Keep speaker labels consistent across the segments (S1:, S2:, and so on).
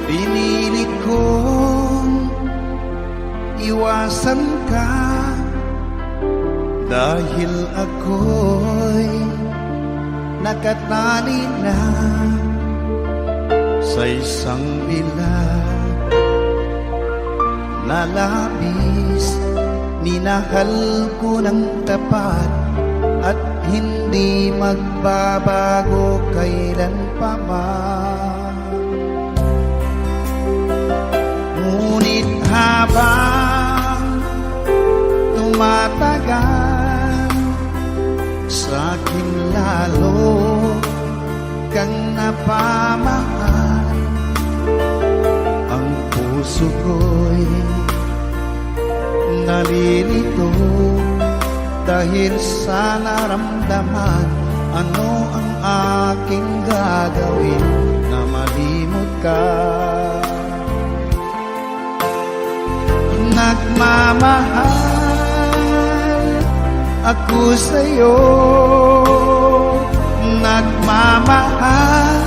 S1: Pinilit kong iwasan ka dahil ako'y nakatali na sa isang bilag na labis. Minahal ko ng tapat at hindi magbabago kailan pa man. Ngunit habang tumatagal, sa'kin lalo kang napamahal. Ang puso ko'y nalilito dahil sa naramdaman. Ano ang aking gagawin na malimot ka? Nagmamahal ako sa'yo, nagmamahal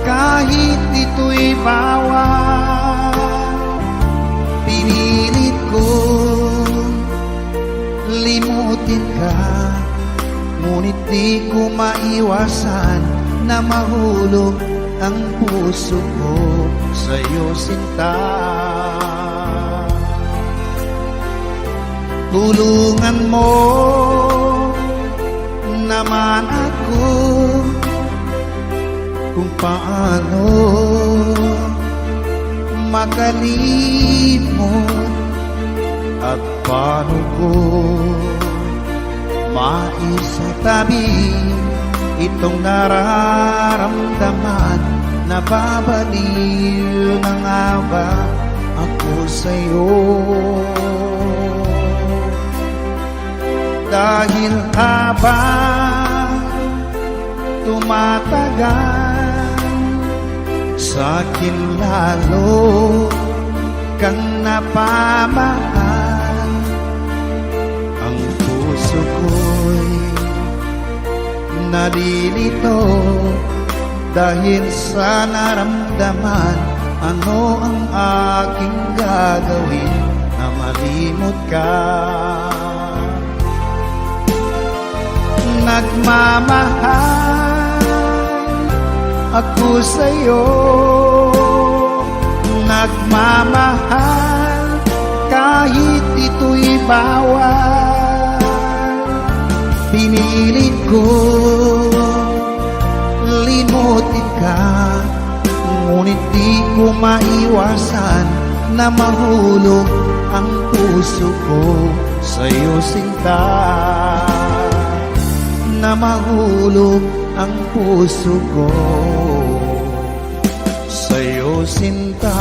S1: kahit ito'y bawal. Pinilit ko limutin ka, ngunit di ko maiwasan na mahulog ang puso ko sa'yo, sinta. Tulungan mo naman ako kung paano makalimot at paano ko maisatabi itong nararamdaman. Nababaliw na nga ba ako sa'yo? Dahil habang tumatagal, sa'kin lalo kang napamahal. Ang puso ko'y nalilito dahil sa naramdaman. Ano ang aking gagawin na malimot ka? Nagmamahal ako sa'yo, nagmamahal kahit ito'y bawal. Pinilit ko limutin ka, ngunit di ko maiwasan na mahulog ang puso ko sa'yo, sinta. Na mahulog ang puso ko sa'yo, sinta.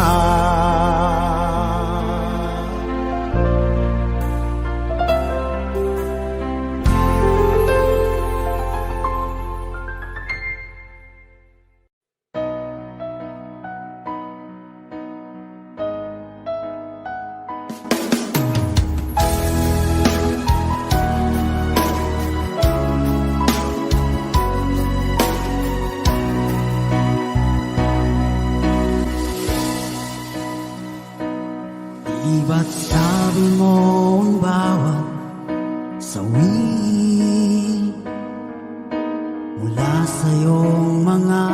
S2: Ba't sabi mo ang bawat sawi mula sa iyong mga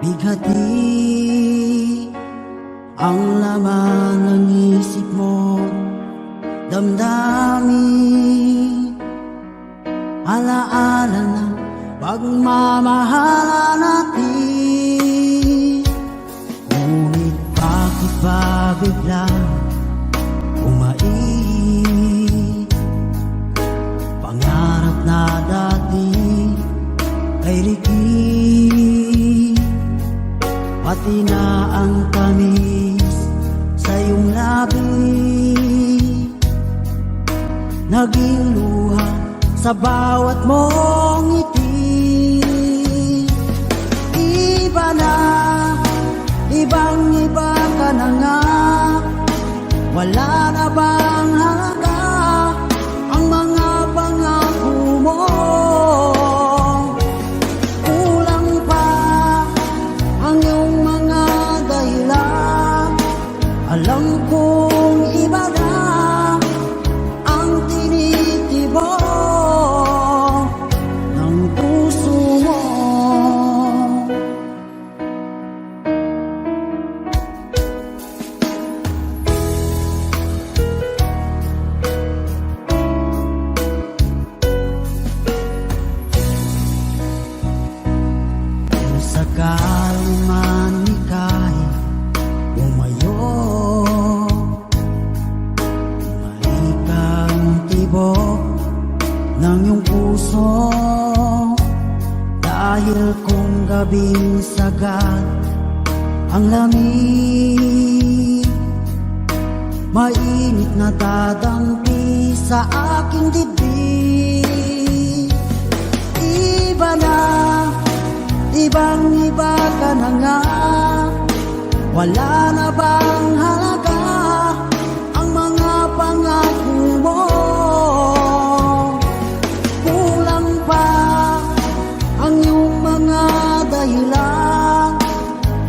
S2: bighati, ang laman ng isip mo, damdamin, alaala ng pagmamahala natin. Ngunit bakit ba biglang pangarap na dati ay liki, pati na ang tamis sa iyong labi, naging luha sa bawat mong ngiti. Iba na, ibang-iba ka na nga, wala na bang halaga ang mga pangako mo? Kulang pa ang iyong mga man ika'y bumayo, malikang tibok ng iyong puso. Dahil kung gabing sagad ang lamig, mainit na dadampi sa aking dibdib. Iba na, ibang iba ka na nga, wala na bang halaga ang mga pangako mo? Kulang pa ang iyong mga dahilan,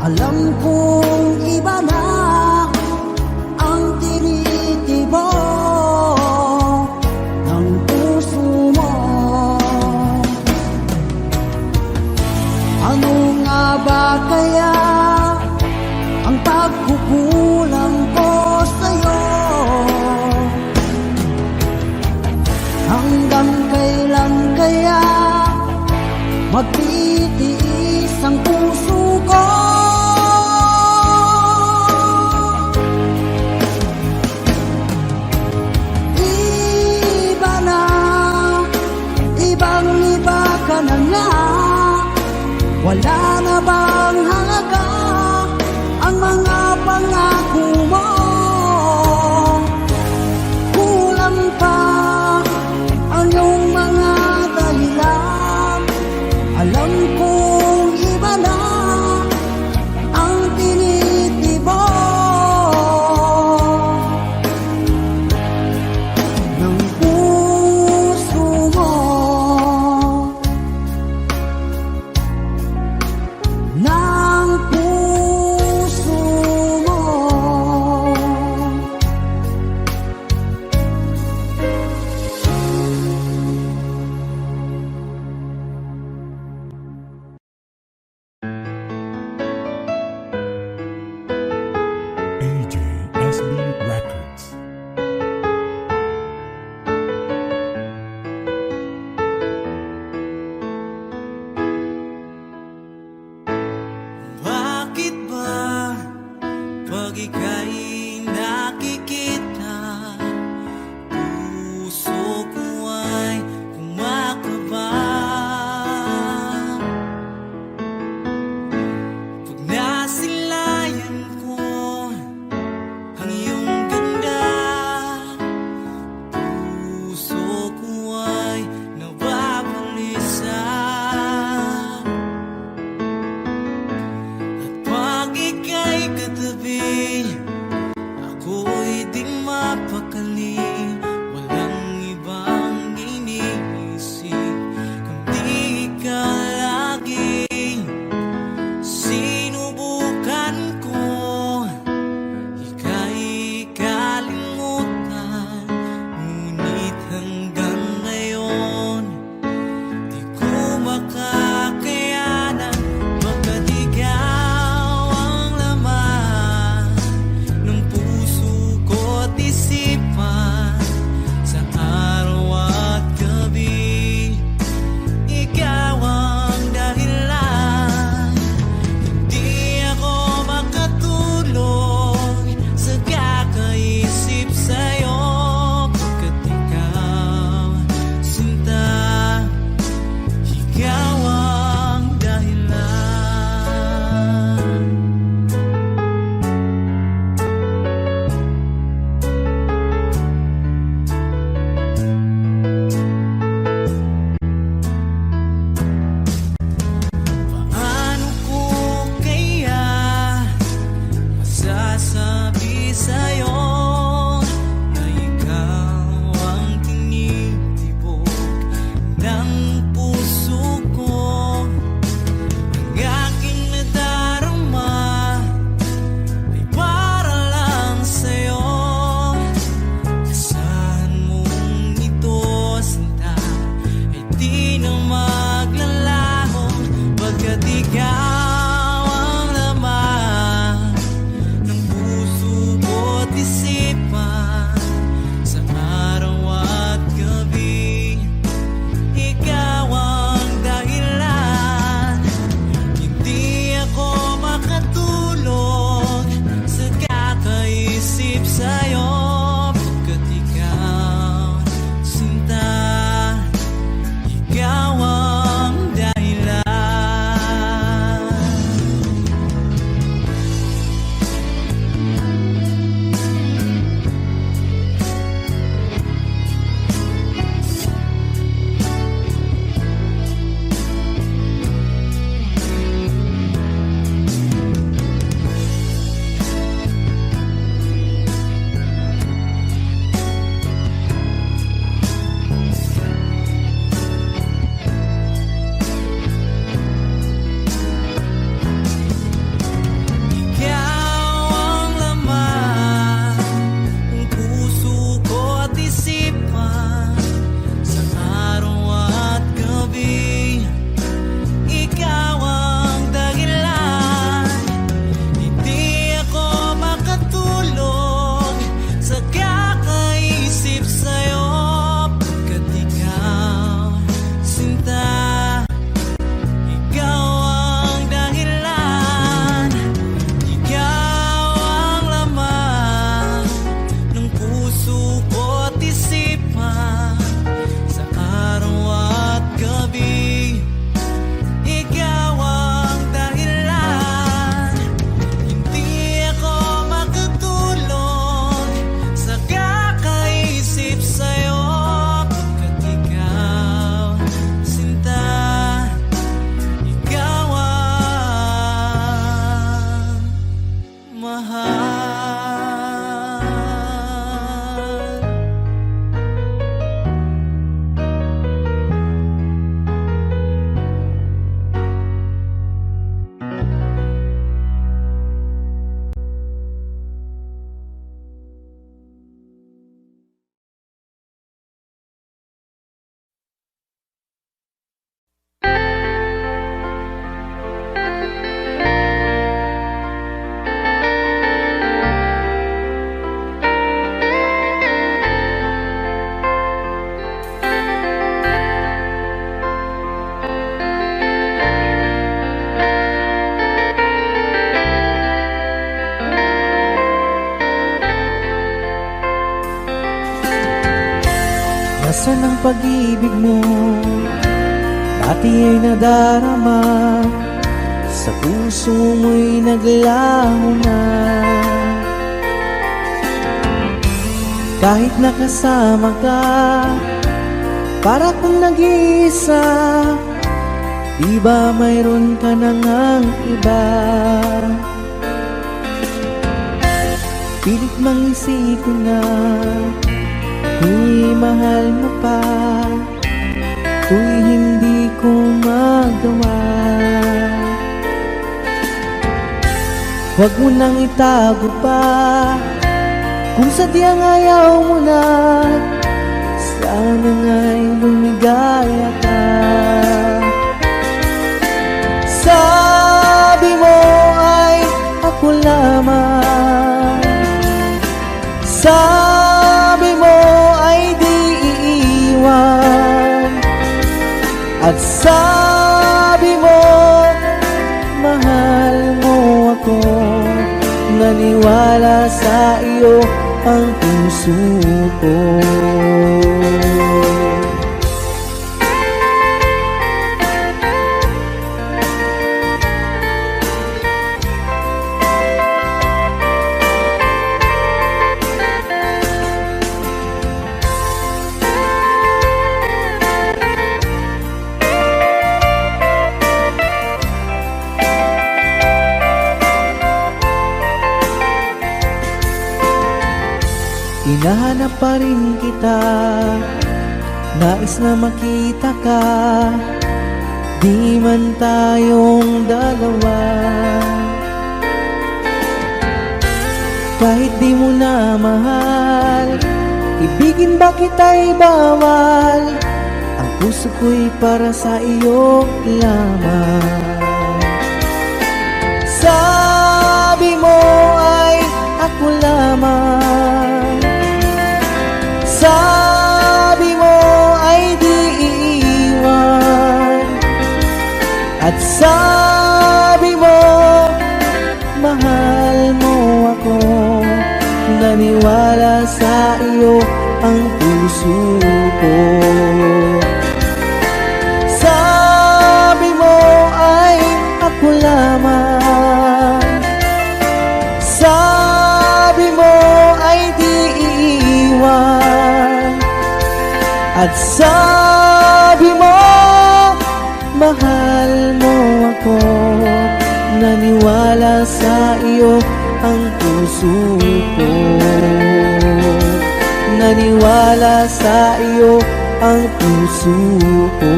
S2: alam kong iba na ang tinitibok ng puso mo. Ano nga ba kaya ang pagkukulang ko sa'yo? Hanggang kailan kaya magtitiis ang puso ko? Iba na, ibang iba ka na nga, wala na bang halaga ang mga pangako mo? Kulang pa ang iyong mga dahilan, alam kong iba na ang tinitibok ng puso mo. Ng puso mo.
S3: AJSB Records.
S4: Bakit ba pag ika'y nakikita, puso ko ay kumakaba? Pag nasilayan ko ang iyong ganda, puso ko ay nababalisa. Pag ika'y katabi, ako'y di mapakali. Walang ibang iniisip kundi ikaw lagi. Sinubukan ko, ika'y kalimutan, ngunit hanggang ngayon di ko makakayanan. Baga't ikaw ang laman
S5: Asan ang pag-ibig mo? Dati ay nadarama, sa puso mo'y naglaho na. Kahit nakasama ka, para kung nag-iisa, di ba mayroon ka na ngang iba? Pilit mang isipin na kung mahal mo pa, to'y hindi ko magawa. Huwag mo nang itago pa, kung sadyang ayaw mo na, sana nga'y lumigaya ka. Sabi mo ay ako lamang, sabi mo ay di iiwan, at sabi mo mahal mo ako. Naniwala sa iyo ang puso ko. Hinahanap pa rin kita, nais na makita ka, di man tayong dalawa. Kahit di mo na mahal, ibigin ba kita'y bawal? Ang puso ko'y para sa iyo lamang. Sabi mo ay ako lamang, sabi mo ay di iiwan, at sabi mo mahal mo ako. Naniwala sa iyo ang puso ko. Sabi mo ay ako lamang, sabi mo ay di iiwan, at sabi mo mahal mo ako. Naniwala sa iyo ang puso ko. Naniwala sa iyo ang puso ko.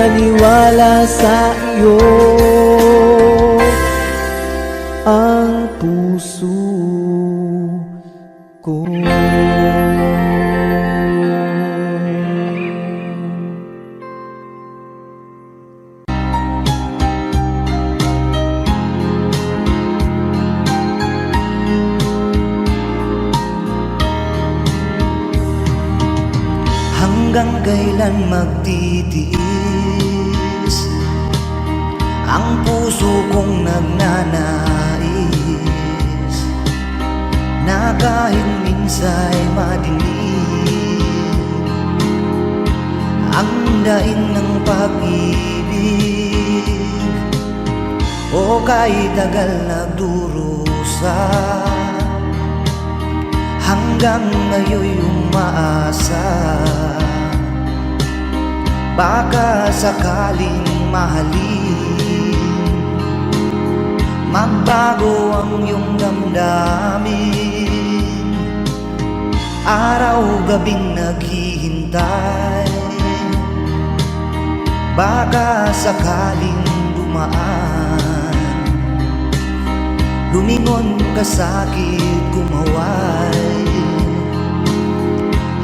S5: Naniwala sa iyo ang puso ko.
S6: Hanggang kailan magtitiis ang puso kong nagnanais, na kahit minsa'y madilim ang daing ng pag-ibig, o kahit tagal nagdurusa, hanggang ngayon'y umaasa. Baka sakaling mahalin, magbago ang iyong damdamin. Araw-gabing naghihintay, baka sakaling dumaan, lumingon ka sa'kin, kumaway,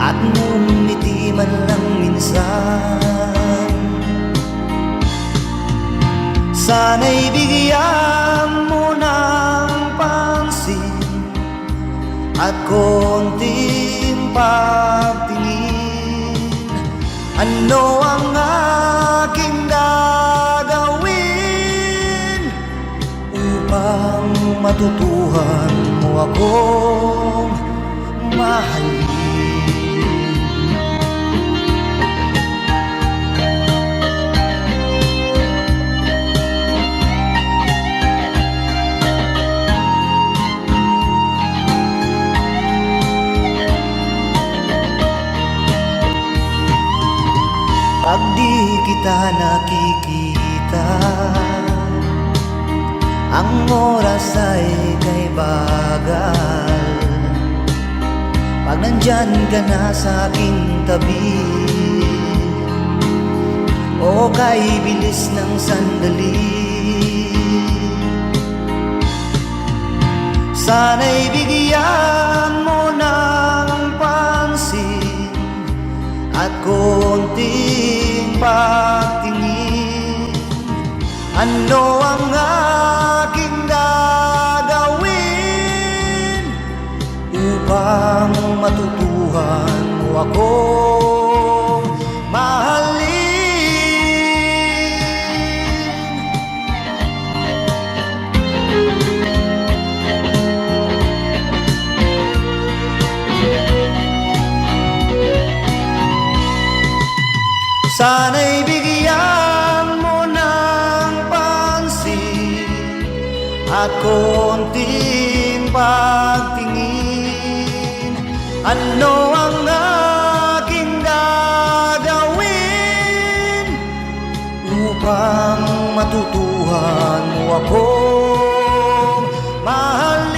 S6: at ngumiti man lang minsan. Sana'y bigyan mo ng pansin at konting pagtingin. Ano ang aking gagawin upang matutuhan mo akong mahalin? kita nakikita. Ang oras ay kay bagal pag nandyan ka na sa aking tabi, o kay bilis ng sandali. Sana'y bigyan mo ng pansin at konting pagtingin. Ano ang aking gagawin upang matutuhan mo akong mahalin? Sana'y bigyan mo ng pansin at konting pagtingin. Ano ang aking gagawin upang matutuhan mo akong mahalin?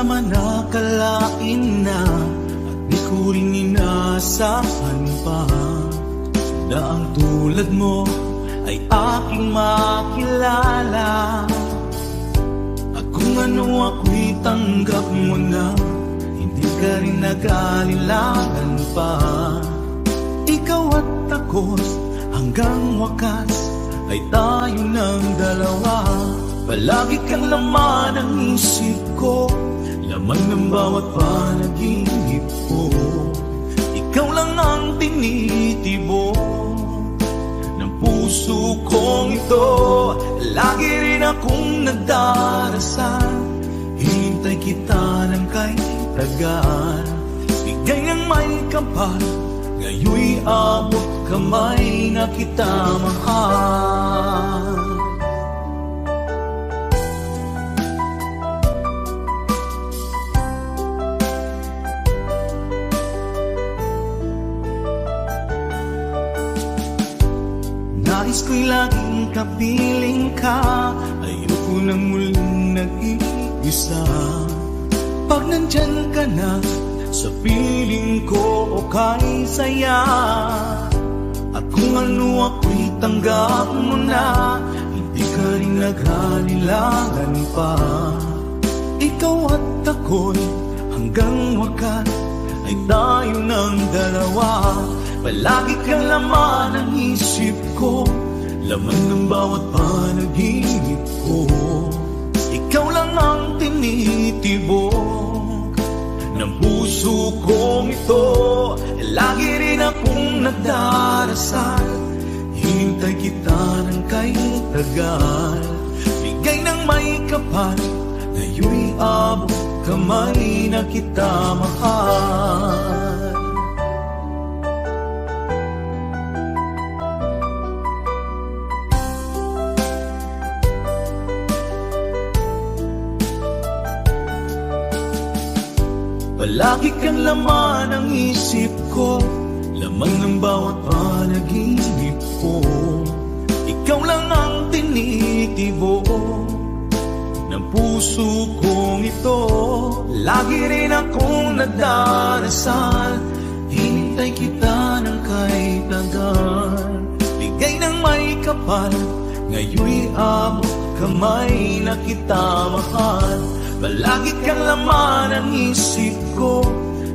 S4: naman akalain na at di ko rin inasahan pa na ang tulad mo ay aking makilala. At kung ano ako'y tanggap mo na, hindi ka rin nag-alilangan pa. Ikaw at ako hanggang wakas ay tayo ng dalawa. Palagi kang laman ng isip ko, laman ng bawat panaginip ko. Ikaw lang ang tinitibok ng puso kong ito. Lagi rin akong nagdarasal, hintay kita ng kay tagal. Bigay ng may kapal, ngayoy abot kamay na kita mahal. Nais ko'y laging kapiling ka, ayoko nang muling nag-iisa. Pag nandyan ka na, sa piling ko okay saya. At kung ano ako'y tanggap mo na, hindi ka rin naghalilangan pa. Ikaw at ako'y hanggang wakas ay tayo ng dalawa. Palagi kang laman ng isip ko, laman ng bawat panaginip ko. Ikaw lang ang tinitibok ng puso kong ito. Lagi rin akong nagdarasal, hintay kita ng kay tagal. Bigay ng may kapal, ngayoy abot kamay na kita mahal. Palagi kang laman ng isip ko, laman ng bawat panaginip ko. Ikaw lang ang tinitibok ng puso kong ito. Lagi rin akong nagdarasal, hinintay kita ng kay tagal. Bigay ng may kapal, ngayoy abot kamay na kita mahal. Palagi kang laman ng isip ko,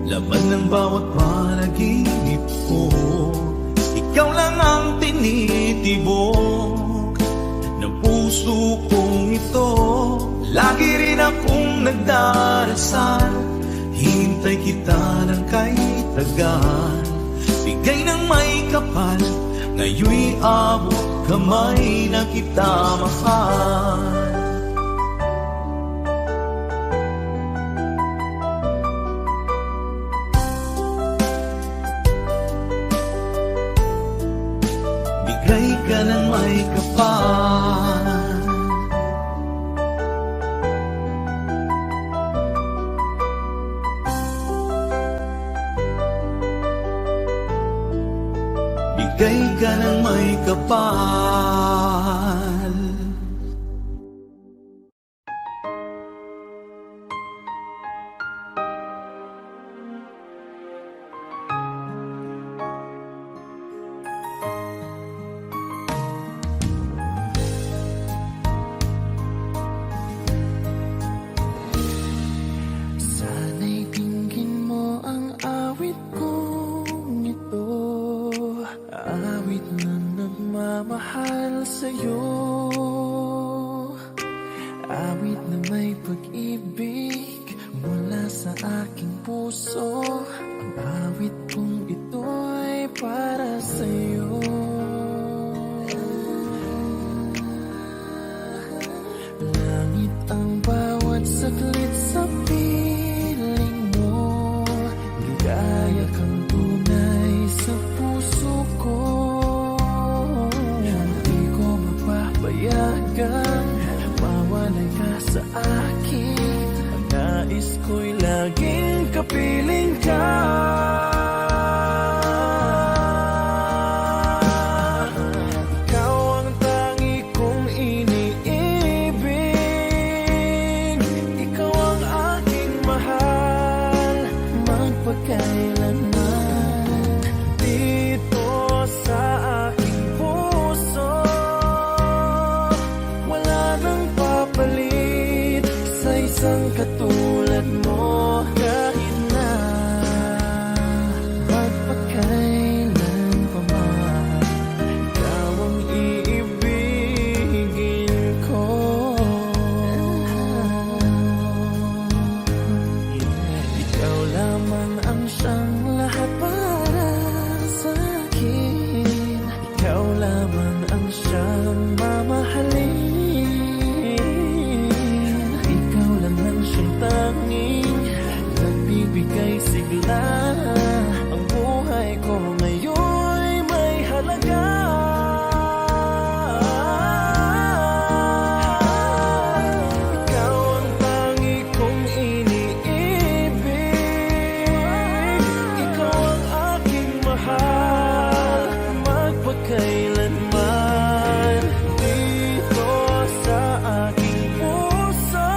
S4: laman ng bawat panaginip ko. Ikaw lang ang tinitibok ng puso kong ito. Lagi rin akong nagdarasal, hintay kita ng kay tagal. Bigay ng may kapal, ngayoy abot kamay na kita mahal. Bigay ka ng may kapal, bigay ka ng may kapal.
S7: Sana'y dinggin mo ang awit kong ito, awit na nagmamahal sa'yo, awit na may pag-ibig mula sa aking puso. Ang awit kong ito'y para sa'yo. Langit ang bawat saglit sa piling mo, ligaya kang tunay sa puso ko. Hindi ko mapapayagan mawalay ka sa akin. Ang nais ko'y laging kapiling ka. magpakailanman. Dito sa aking puso, wala nang papalit sa isang katulad mo. Kahit na magpakailan pa man, ikaw ang iibigin ko. Ikaw lamang ang siyang lahat para sa akin. Ikaw lamang ang siyang mamahalin. Ikaw lang ang siyang tanging nagbibigay sigla. Ang buhay ko ngayon'y may halaga. Ikaw ang tangi kong iniibig. Ikaw ang aking mahal, magpakailanman. Dito sa aking puso,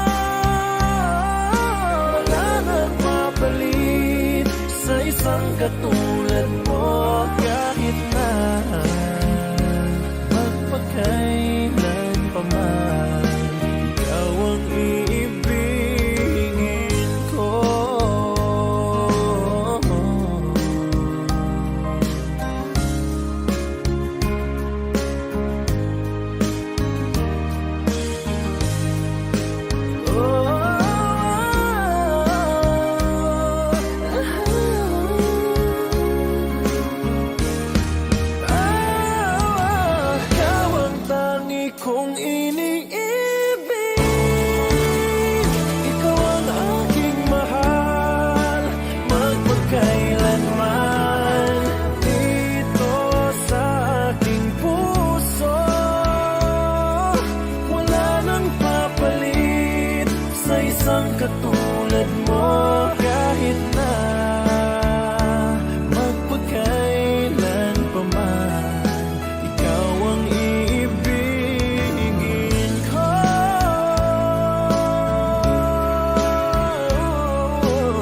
S7: wala nang mapalit sa isang katulad mo. Kahit na magpakailan pa man, ikaw ang iibigin ko. Ikaw ang tangi kong iniibig. Ikaw ang aking mahal, magpakailanman. Dito sa aking puso, wala nang papalit sa isang katulad mo. Kahit na magpakailan pa man, ikaw ang iibigin ko.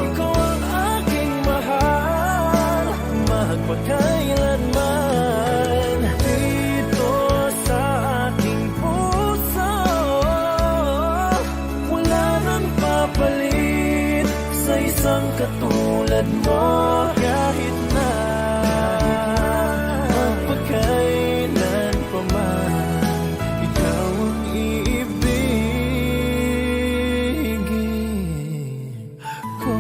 S7: Ikaw ang aking mahal, magpakailanman. Dito sa aking puso, wala nang papalit sa isang katulad mo. Kahit na magpakailan pa man, ikaw ang iibigin ko.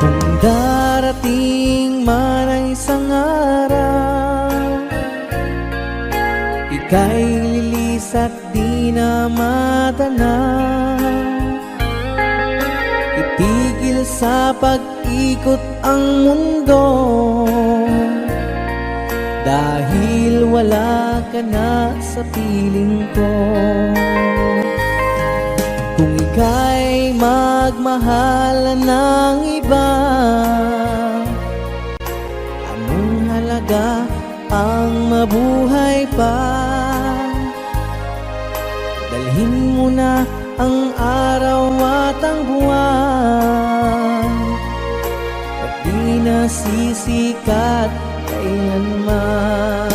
S5: Kung darating man ang isang araw, ika'y lilis at di na matanaw. Itigil sa pag-ikot ang mundo, dahil wala ka na sa piling ko. Kung ika'y magmahal ng iba, anong halaga ang mabuhay pa? Dalhin mo na ang araw at ang buwan, at di na sisikat kailanman.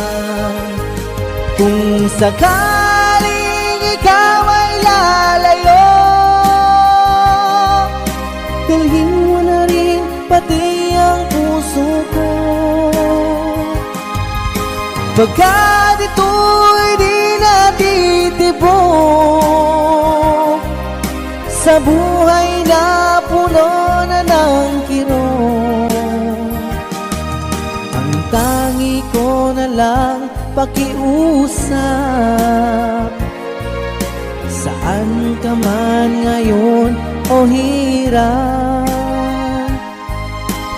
S5: Kung sakaling ikaw ay lalayo, dalhin mo na rin pati ang puso ko. Pagkat ito'y di natitibok sa buhay na puno na ng kirot. ko na lang pakiusap. Saan ka man ngayon o hirap,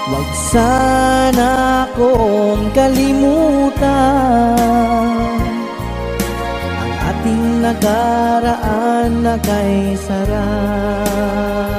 S5: wag sana akong kalimutan ang ating nakaraan na kay sarap.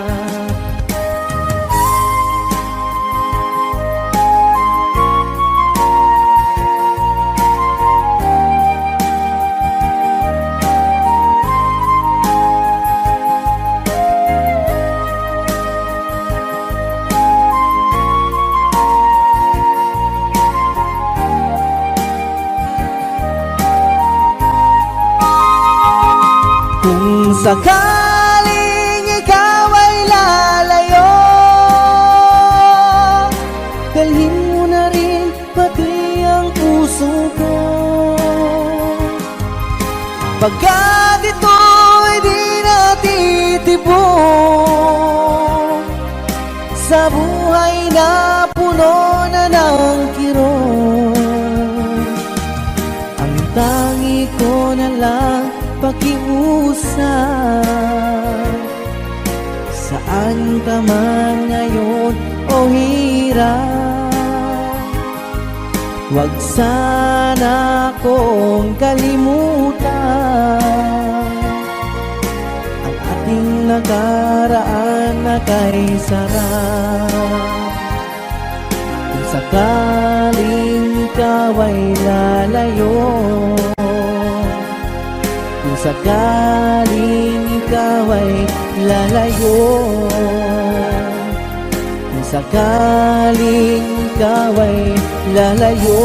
S5: Kung sakaling ikaw ay lalayo, dalhin mo na rin pati ang puso ko. Pagkat ito'y di natitibok sa buhay na puno na ng kirot, ang tangi ko na lang pakiusap. Saan ka man ngayon o hirap, wag sana akong kalimutan ang ating nakaraan na kay sarap. Kung sakaling ikaw ay lalayo, kung sakaling ikaw ay lalayo, kung sakaling ikaw ay lalayo,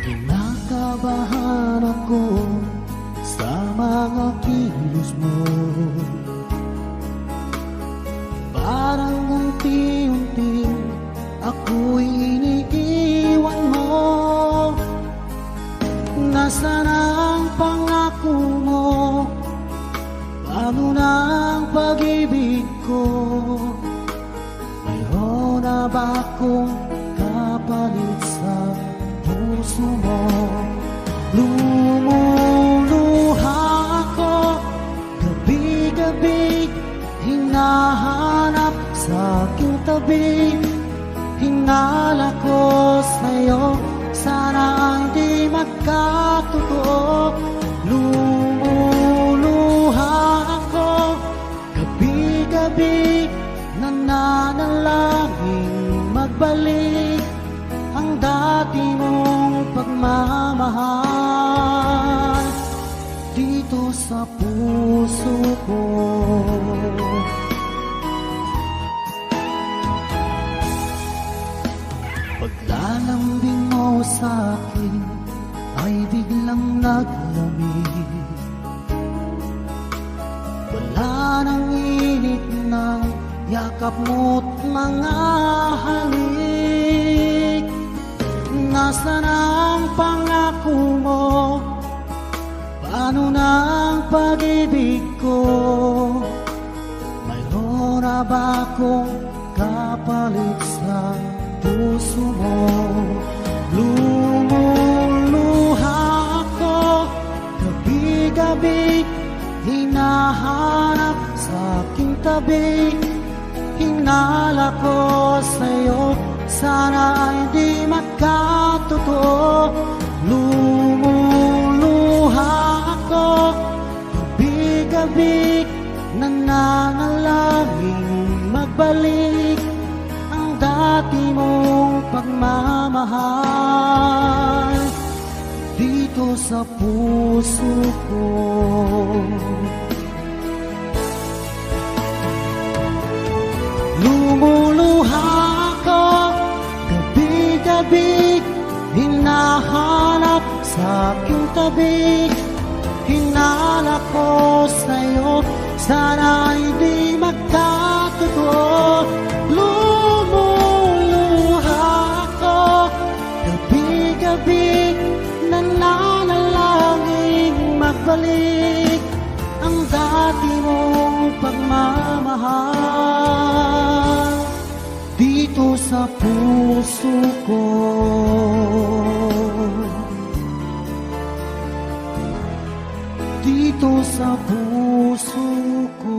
S1: kinakabahan ako sa mga kilos mo. Parang unti-unti ako'y iniiwan mo. Nasaan ang pangako mo? Paano na ang pag-ibig ko? Mayroon na ba akong kapalit sa puso mo? Lumuluha ako gabi-gabi, hinahanap sa aking tabi. Hinala ko sa'yo, sana hindi magkatotoo. Lumuluha ako gabi-gabi, nananalangin magbalik ang dati mong pagmamahal dito sa puso ko. Paglalambing mo sa'kin ay biglang naglamig. Wala nang init ng yakap mo't mga halik. Nasaan ang pangako mo? Paano na ang pag-ibig ko? Mayroon na ba akong kapalit sa puso mo? Lumuluha ako gabi-gabi, hinahanap sa aking tabi. Hinala ko sa'yo, sana ay di magkatotoo. Lumuluha ako gabi-gabi, nananalangin magbalik ang dati mong pagmamahal dito sa puso ko. Lumuluha ako gabi-gabi, hinahanap sa aking tabi. hinala ko sa'yo, sana'y di magkatotoo. Lumuluha ako, gabi-gabi, nananalangin magbalik ang dati mong pagmamahal dito sa puso ko. Dito sa puso ko.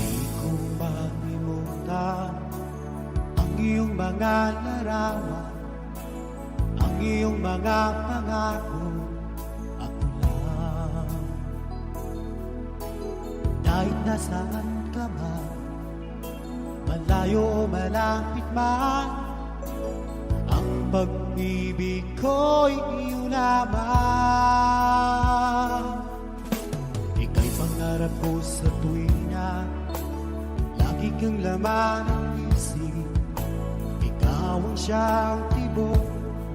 S1: Di ko malimutan ang iyong mga larawan, ang iyong mga pangako. Ako lang, kahit nasaan ka man, malayo o malapit man, ang pag-ibig ko'y iyo lamang. Ika'y pangarap ko sa tuwina, lagi kang laman ng isip. Ikaw ang siyang tibok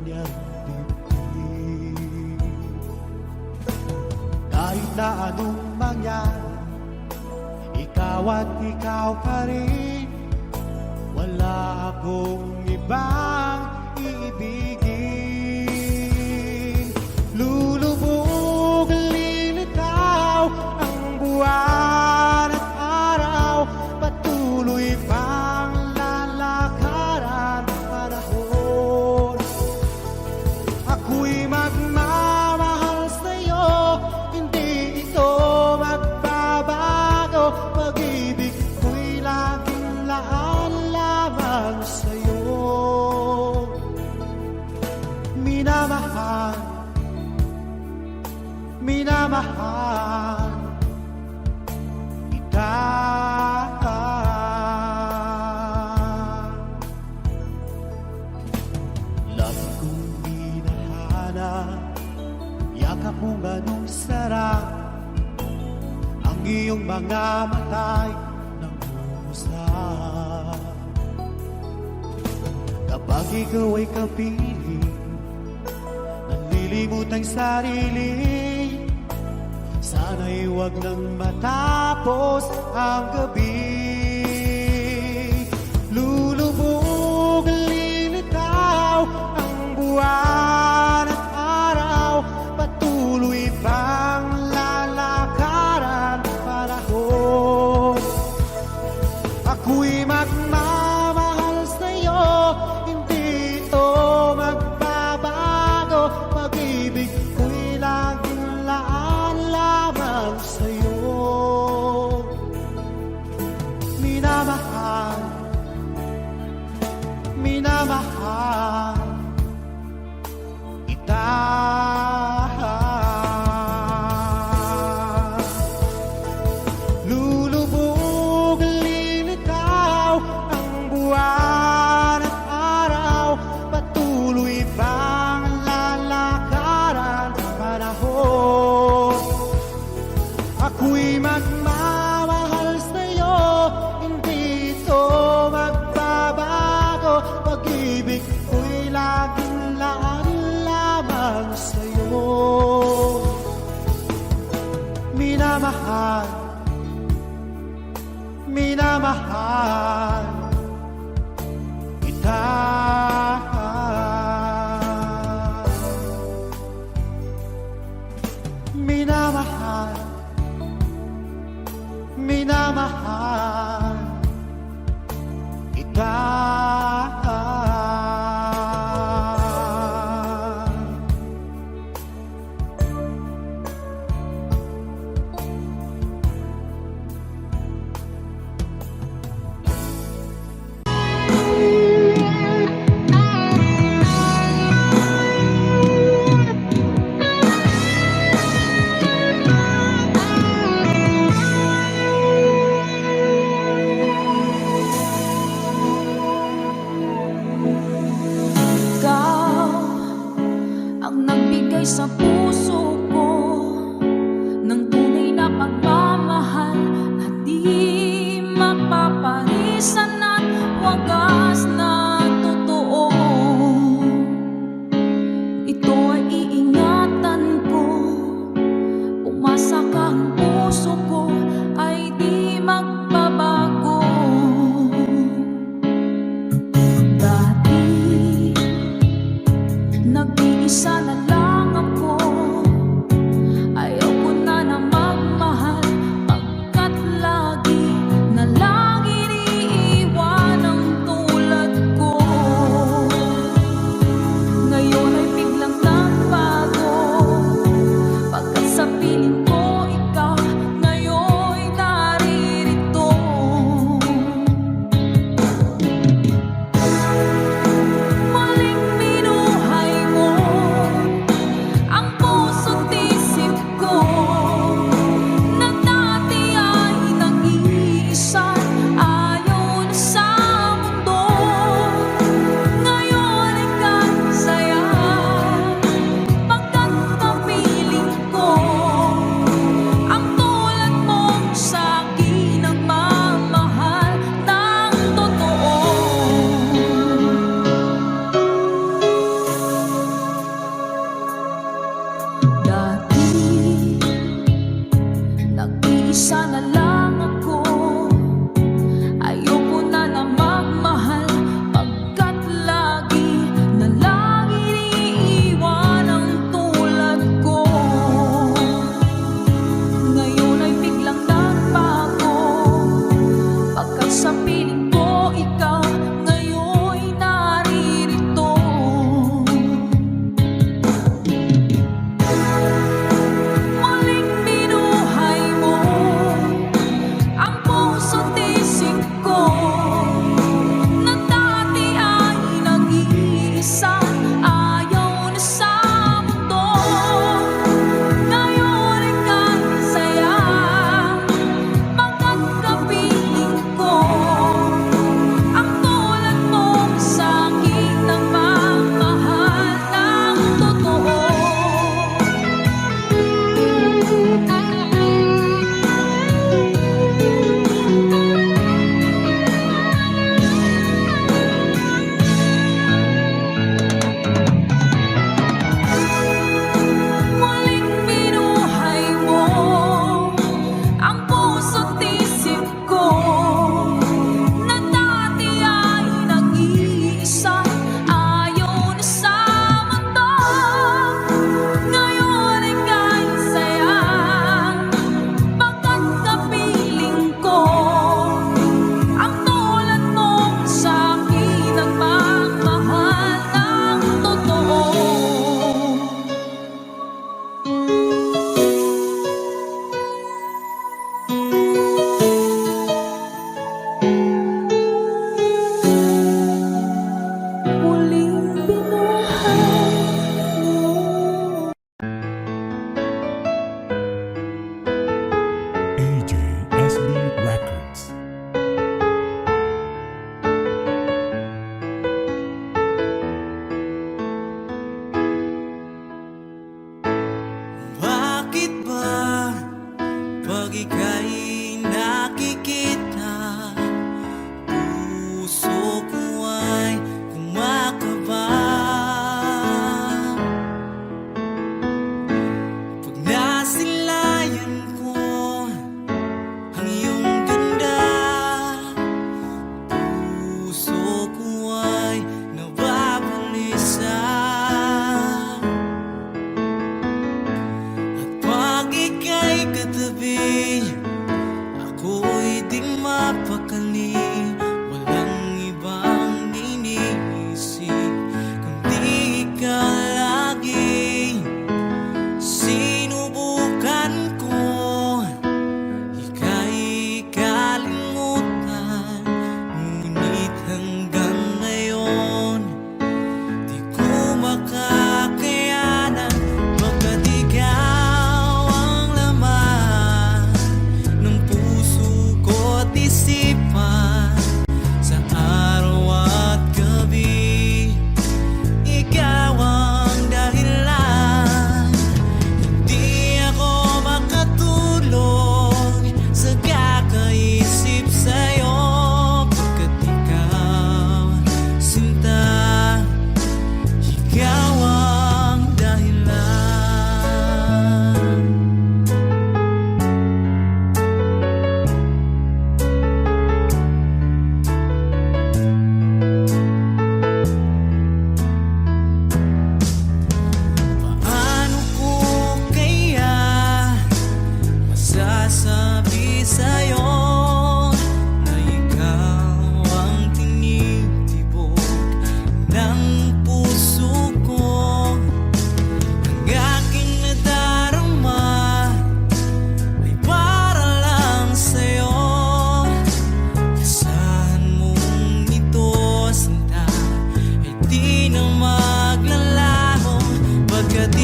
S1: niyang dibdib. Kahit na anong mangyari, ikaw at ikaw pa rin. Wala akong ibang iibigin. Lulubog, lilitaw ang buwan at araw, patuloy pang lalakaran ang panahon. Ako'y magmamahal sa'yo, hindi ito magbabago. Pag-ibig ko'y laging laan lamang sa'yo. Minamahal, minamahal kita. Lagi kong hinahanap, yakap mong anong sarap, ang iyong mga mata'y nangungusap. Kapag ikaw ay kapiling, nalilimot ang sarili, sana'y huwag nang matapos ang gabi. Lulubog, lilitaw ang buwan at araw, patuloy pang lalakaran ang panahon. Ako'y magmamahal sa'yo, hindi ito magbabago. Pag-ibig ko'y laging laan lamang sa'yo. Minamahal, minamahal kita. Lulubog, lilitaw ang buwan at araw, patuloy pang lalakaran ang panahon. Ako'y magmamahal sa'yo, hindi ito magbabago. Pag-ibig ko'y laging laan lamang sa'yo. Minamahal, minamahal kita. Minamahal, minamahal kita.
S8: nagbigay sa puso ko ng tunay na pagmamahal na di mapaparisan at wagas na totoo. Ito ay iingatan ko, umasa ka, ang puso ko ay di magbabago. Dati nag-iisa na lang ako, ayaw ko na na magmahal, pagkat lagi na lang iniiwan ang tulad ko. Ngayon ay biglang nagbago, pagkat sa piling ko ikaw ngayon'y naririto. Maling binuhay mo,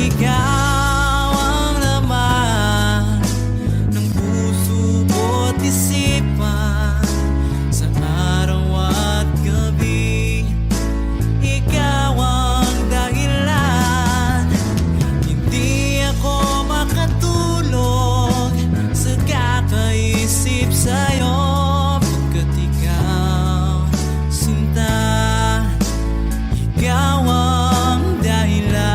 S2: ikaw ang laman ng puso ko't isipan. Sa araw at gabi, ikaw ang dahilan. Hindi ako makatulog sa kakaisip sa'yo, pagkat ikaw, sinta, ikaw ang dahilan.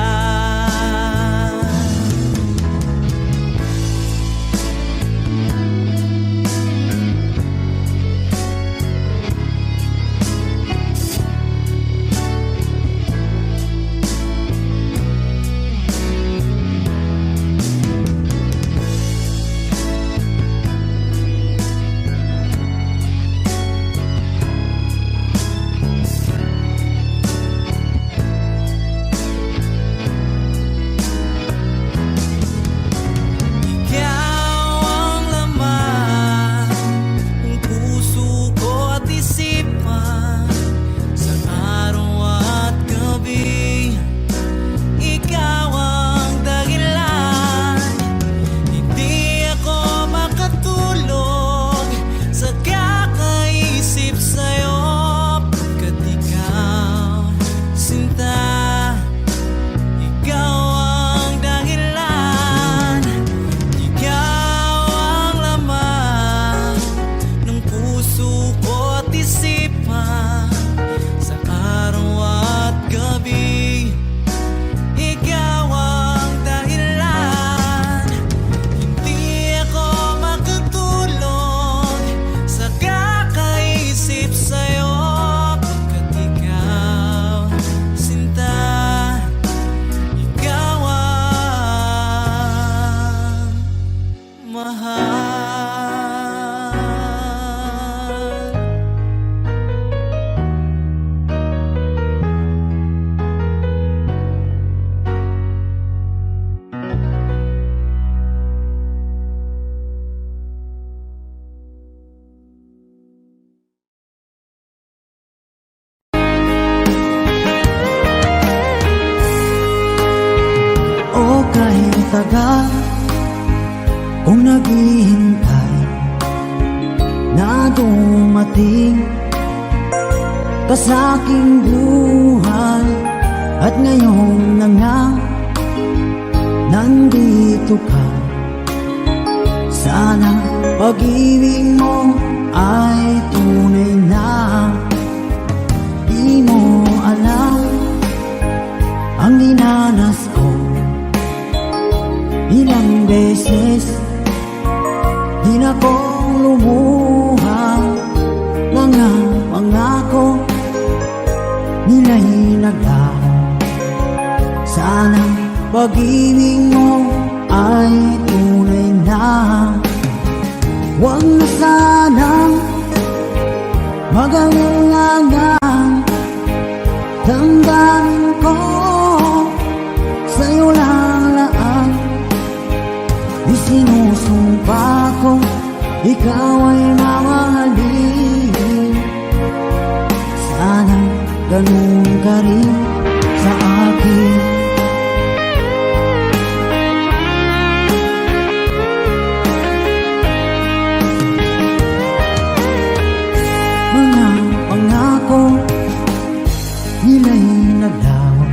S2: Ikaw ang laman ng puso ko at isipan. Sa araw at gabi, ikaw ang dahilan. Hindi ako makatulog sa kakaisip sa'yo, pagkat ikaw, sinta, ikaw ang dahilan. Ikaw ang laman ng puso ko at isipan. Sa araw at gabi, ikaw ang dahilan. Hindi ako makatulog sa kakaisip sa'yo, pagkat ikaw, sinta, ikaw ang mahal.
S5: O kahit tagal kung naghihintay na dumating ka sa aking buhay, at ngayon na nga nandito ka. Sana pag-ibig mo ay tunay na. Di mo alam ang dinanas ko. Ilang beses di na kong lumuha. Mga pangako nila'y naglaho. Sana pag-ibig mo ay tunay na. Huwag na sanang mag-alangan. Damdamin ko sa'yo lang laan. Isinusumpa ko ikaw ay mamahalin. Sana ganun ka rin sa akin. Mga pangako nila'y naglaho.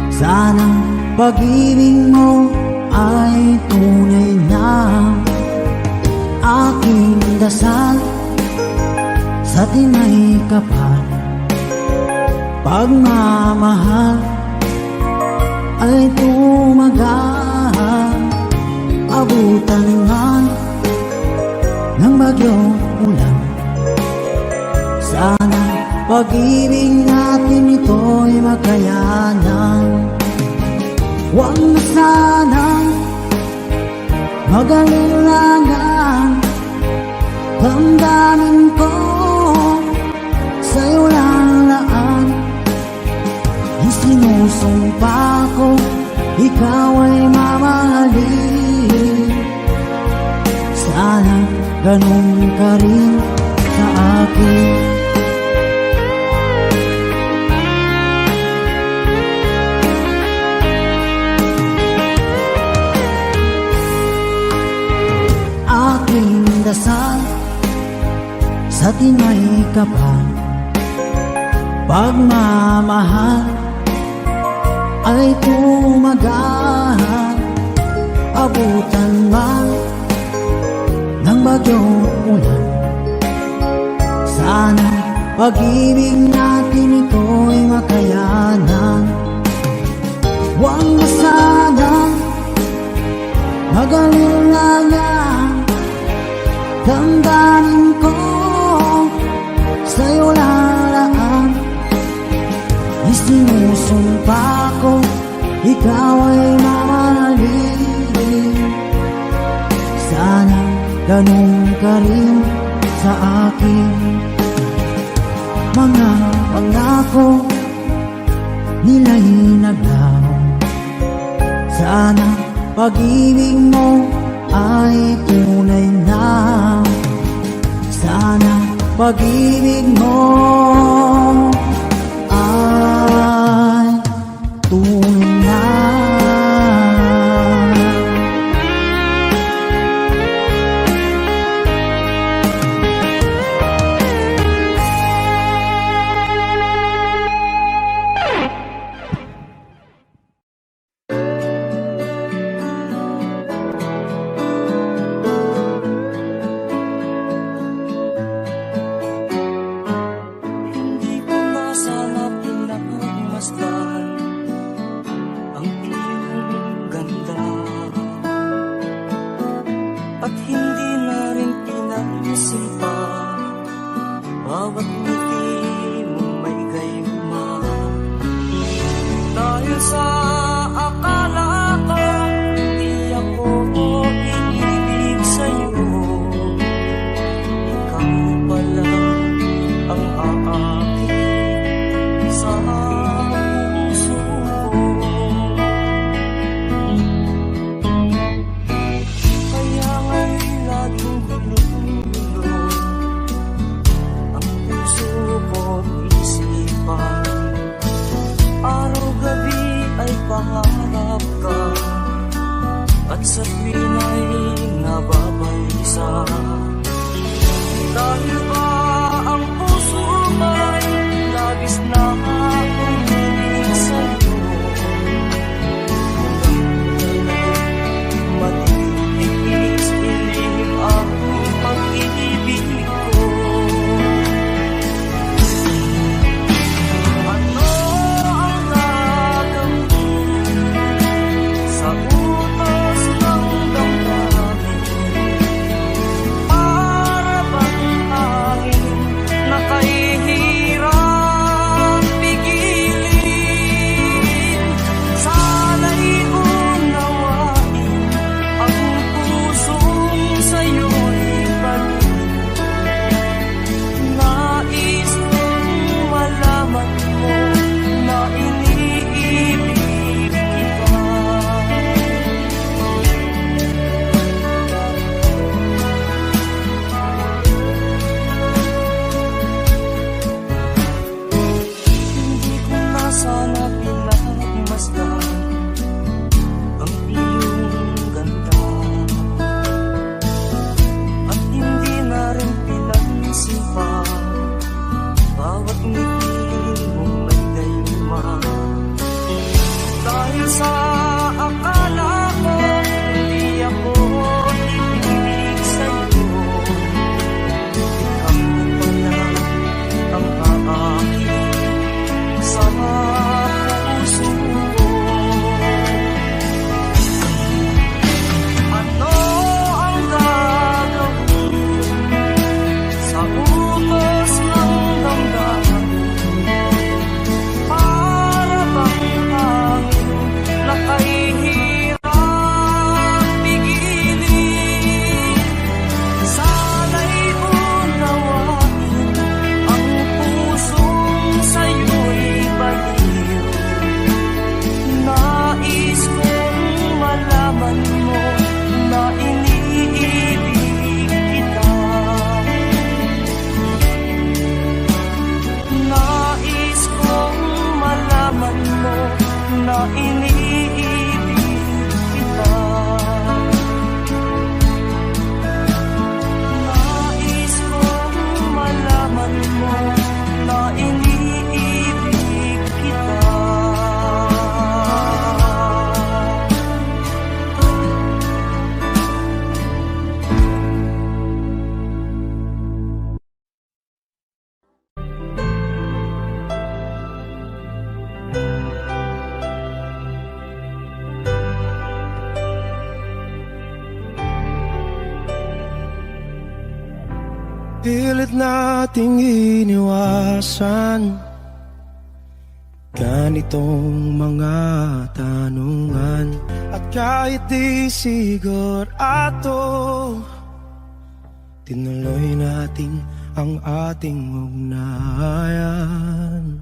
S5: Sana pag-ibig mo ay tunay na. Aking dasal sa tinay kapal, pagmamahal ay tumagal. Abutan man ng bagyong ulan. Sana pag-ibig natin ito'y makayanan. Huwag na sanang mag-alinlangan. Damdamin ko sa'yo lang laan. Isinusumpa ko ikaw ay mamahalin. Sana ganun ka rin sa akin.
S2: dasal sa tinay kapal, pagmamahal ay tumagal. Abutan man ng bagyong ulan, sana pag-ibig natin ito'y makayanan. Huwag na sanang mag-alala, damdamin ko sa'yo lalaan. Isinusumpa ko, ikaw ay mamahalin. Sana ganun ka rin sa akin. Mga pangako nila'y naglaho, sana pag-ibig mo ay tunay na. Sana pag-ibig mo ay tunay na.
S6: Hindi ko na sana pinagmasdan ang iyong ganda, at hindi na rin pinagsipa bawat ngiti mong may gayuma. Dahil sa akala ko di ako iibig sa'yo, ikaw pala ang aakit sa puso ko. Kaya nga'y laging gulo-gulo ang puso ko't isipan. Araw-gabi ay pangarap ka, at sa tuwin ay nababalisa. Dahil ba ang puso ko'y labis na umilig sa'yo, matitis ilim ang pag-ibig ko. Ano ang gagawin sa utos ng damdamin? Para bang
S7: Pilit nating iniwasan ganitong mga tanungan. At kahit di sigurado, tinuloy natin ang ating ugnayan.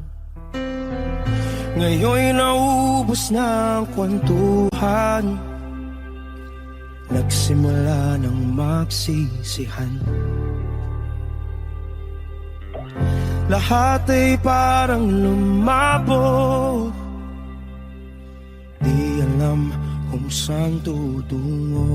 S7: Ngayon'y naubos na ang kwentuhan, nagsimula ng magsisihan. Lahat ay parang lumabo, di alam kung saan tutungo.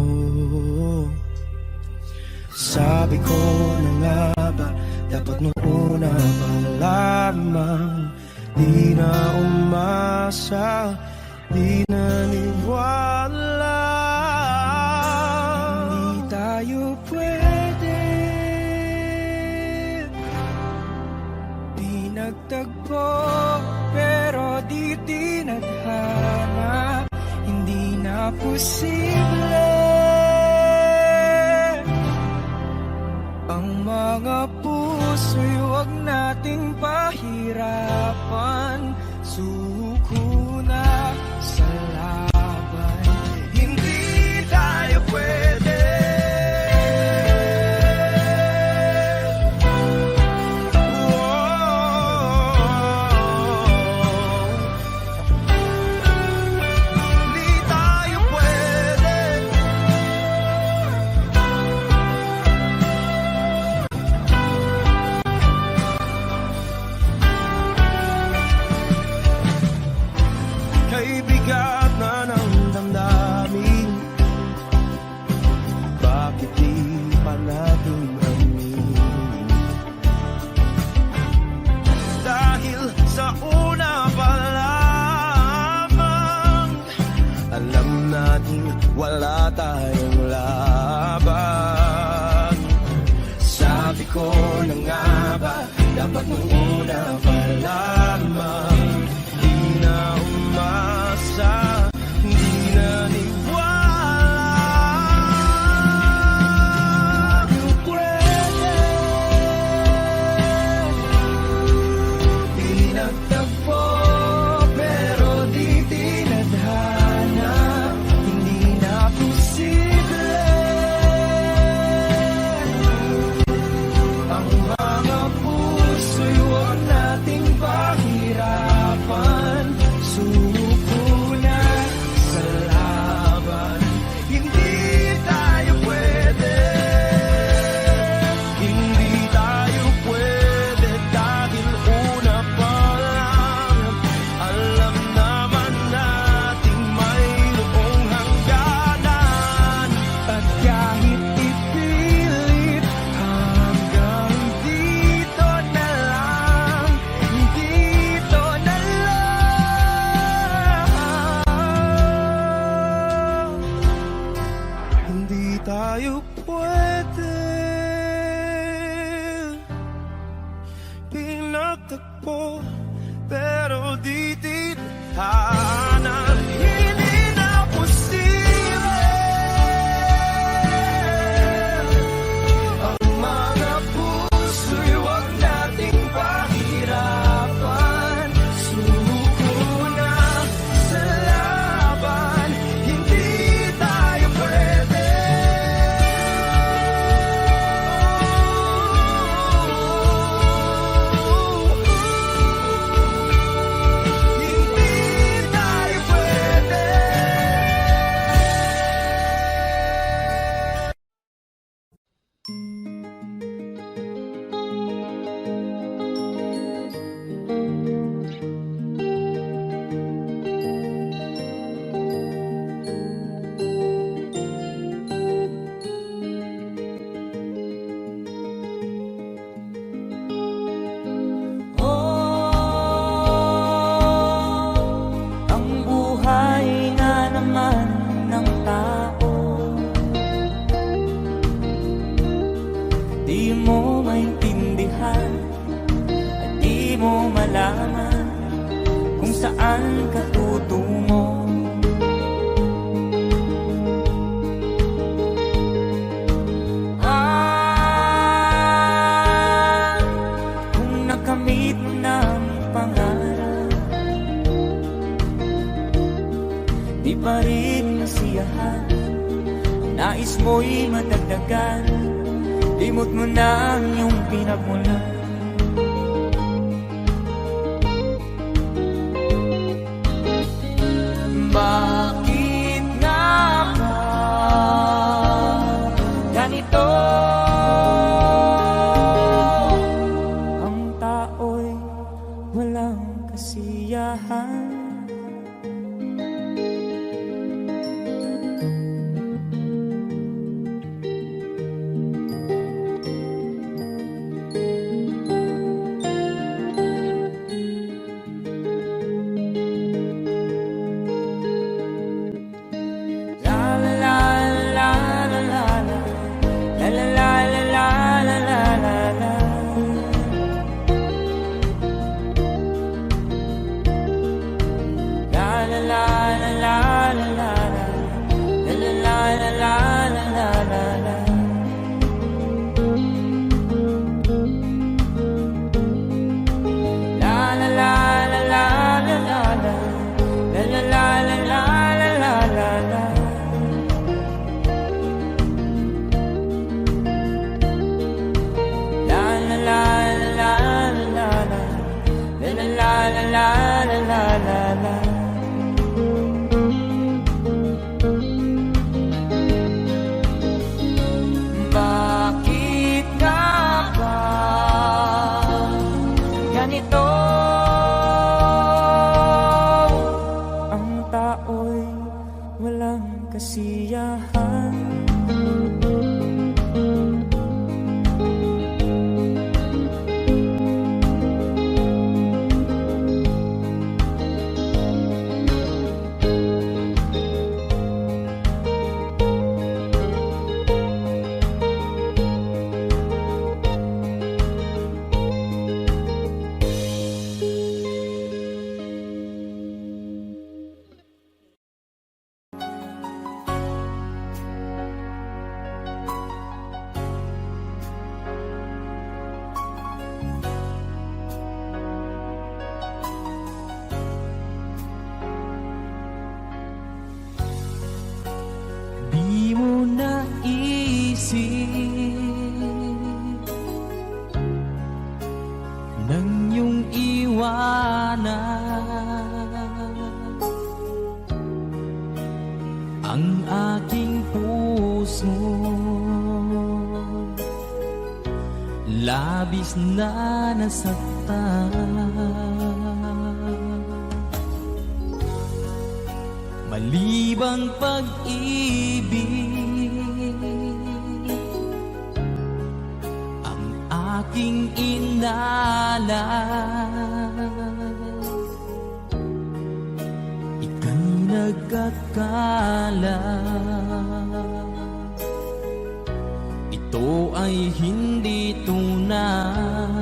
S7: Sabi ko na nga ba, dapat nung una pa lamang, di na umasa, di naniwala. Hindi tayo pwede, di nagtagpo, pero di tinadhana. Hindi na posible ang mga puso'y huwag nating pahirapan. Suko na sa laban, hindi tayo pwede. Hindi tayo pwede. Kay bigat na ng damdamin, bakit di pa natin aminin? Dahil sa una pa lamang, alam natin wala tayong laban. Sabi ko na nga ba, dapat nung una pa lamang, di na umasa, di naniwala. Di pwede, di nagtagpo, pero di tinadhana. Hindi na posible ang mga puso'y huwag nating pahirapan. Suko na sa laban, hindi tayo pwede. Hindi tayo pwede dahil una pa lang, alam naman natin mayroong hangganan. At kahit ipilit, hanggang dito na lang, dito na lang. Hindi tayo pwede, pinagtagpo, pero di tinadhana. Hindi na posible ang mga puso'y huwag nating pahirapan. Suko na sa laban, hindi tayo pwede. Hindi tayo pwede.
S8: Ang buhay nga naman ng tao, di mo maintindihan at di mo malaman kung saan ka tutungo. rin nasiyahan. Ang nais mo'y madagdagan, limot mo na ang iyong pinagmulan. Bakit nga ba ganito? Ang tao'y walang kasiyahan. Bakit nga ba ganito? Ang tao'y walang kasiyahan.
S1: Di mo naisip nang iyong iwanan ang aking puso, labis na nasaktan. Malibang pag-ibig ang aking inalan. Ika'y nagkakala, ito ay hindi tunay.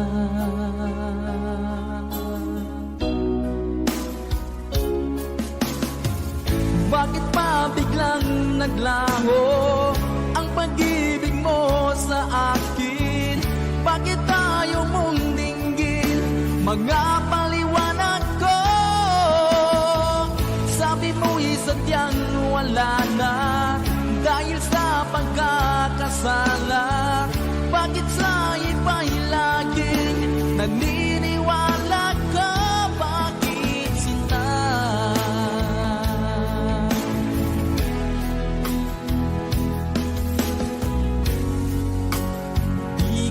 S1: Bakit pa biglang naglaho ang pag-ibig mo sa akin? Bakit tayo mong dinggin mga paliwanag ko? Sabi mo'y sadyang wala na dahil sa pagkakasala. Bakit sa iba'y laging naniniwala ka? Bakit sinta?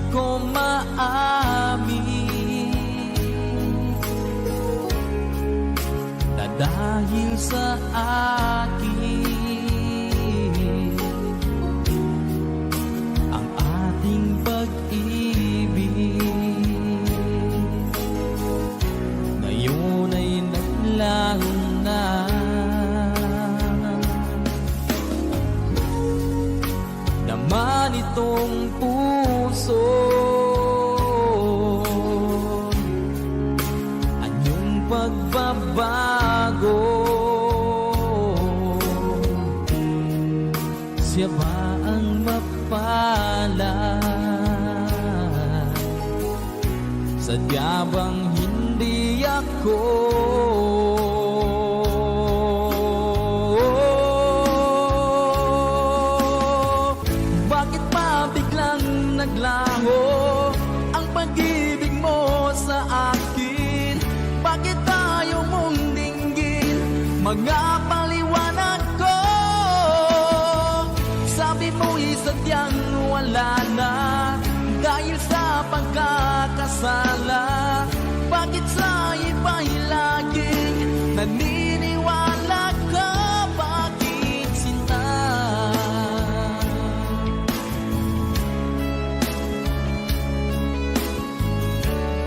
S1: Ko maamin na dahil sa akin ang ating pag-ibig ngayon ay naglaho na. Naman itong puso anyong pagbabago, siya ba ang mapalad? Sadya bang hindi ako?
S7: sadyang wala na dahil sa pagkakasala? Bakit sa iba'y laging naniniwala ka? Bakit sinta?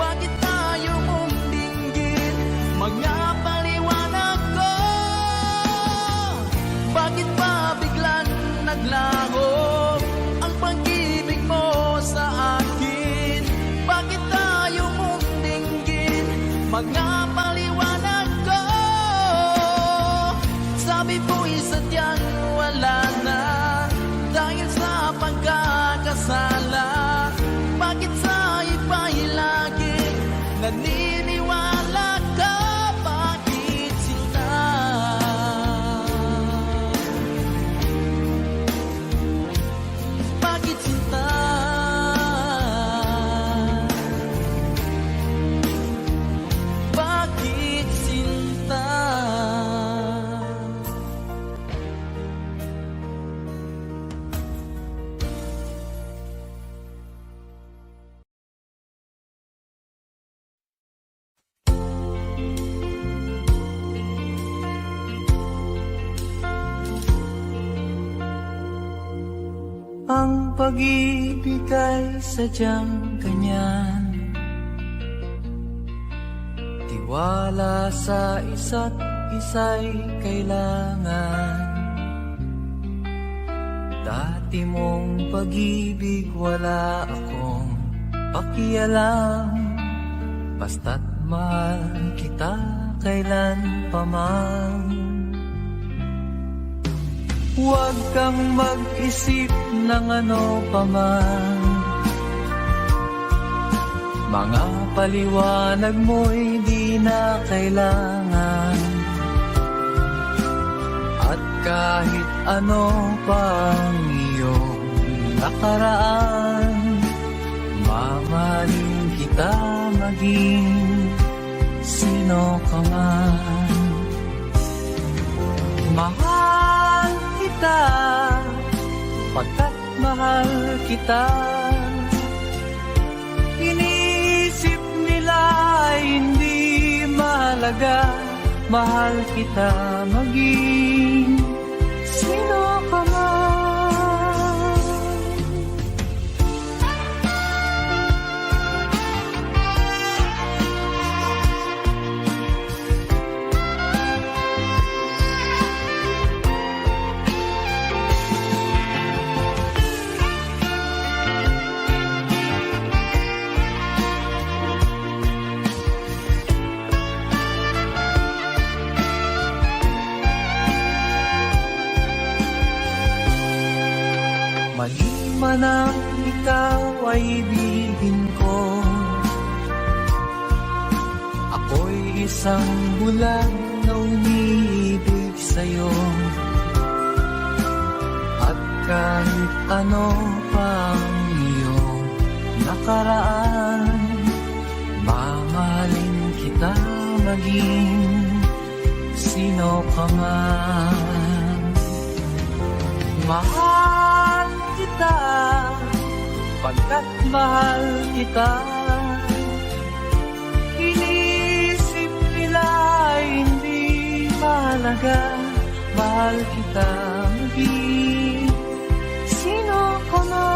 S7: Bakit tayo mong dinggin? Mga paliwanag ko. Bakit ba biglang naglaho ang pag-ibig mo sa akin? Bakit tayo mong dinggin? Mga paliwanag ko. Sabi ko'y sadyang wala na dahil sa pagkakasala. Bakit sa iba'y laging naniniwala ka? Bakit sinta? Bakit sinta? Bakit sinta?
S8: Ang pag-ibig ay sadyang ganyan, tiwala sa isa't isa'y kailangan. Dati mong pag-ibig wala akong pakialam, basta't mahal kita kailan pa man. Huwag kang mag-isip ng ano pa man, mga paliwanag mo'y di na kailangan. At kahit ano pang iyong nakaraan, mamahalin kita maging sino ka man. Mahal kita, pagkat mahal kita. Inisip nila hindi mahalaga, mahal kita maging sino ka man. Mali man ang ikaw ay ibigin ko, ako'y isang bulag na umiibig sa'yo. At kahit ano pang iyong nakaraan, mamahalin kita maging sino ka man. Mahal kita, pagkat mahal kita. Inisip nila hindi mahalaga, mahal kita maging sino ka man.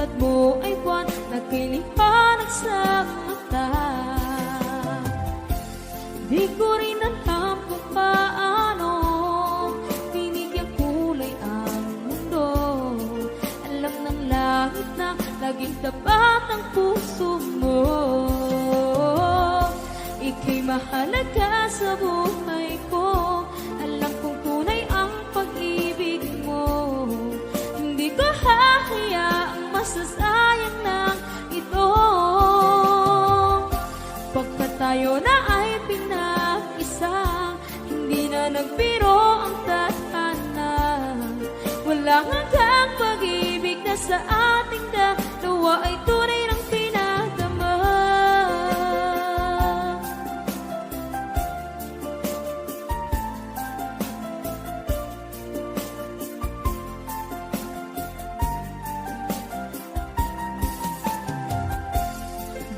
S9: Tulad mo ay buwan na kiliwanag sa mata. Di ko rin alam kung paano binigyan kulay ang mundo. Alam ng langit na laging tapat ang puso mo. Ika'y mahalaga sa buhay ko. Alam kong tunay ang pag-ibig mo. Hindi ko hahayaang masasayang ng ito. Pagkat tayo na ay pinag-isa, hindi na nagbiro ang tadhana. Walang hanggang pag-ibig na sa ating dalawa ay tunay ng pinagdama.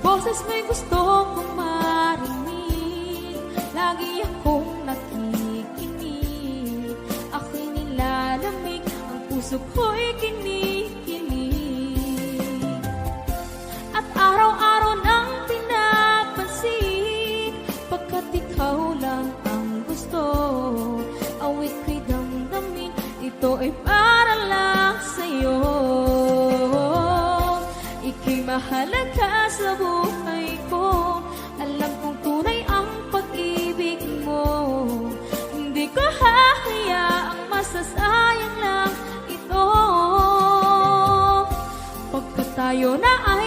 S9: Boses may gusto kong marinig, lagi akong nakikinig. Ako'y nilalamig, ang puso ko'y kinikilig. At araw-araw nang pinapansin, pagkat ikaw lang ang gusto. Awit ko'y damdamin, ito ay para lang sa'yo. Ika'y mahalaga sa buhay ko. Alam kong tunay ang pag-ibig mo. Hindi ko hahayaang masasayang lang ito. Pagkat tayo na ay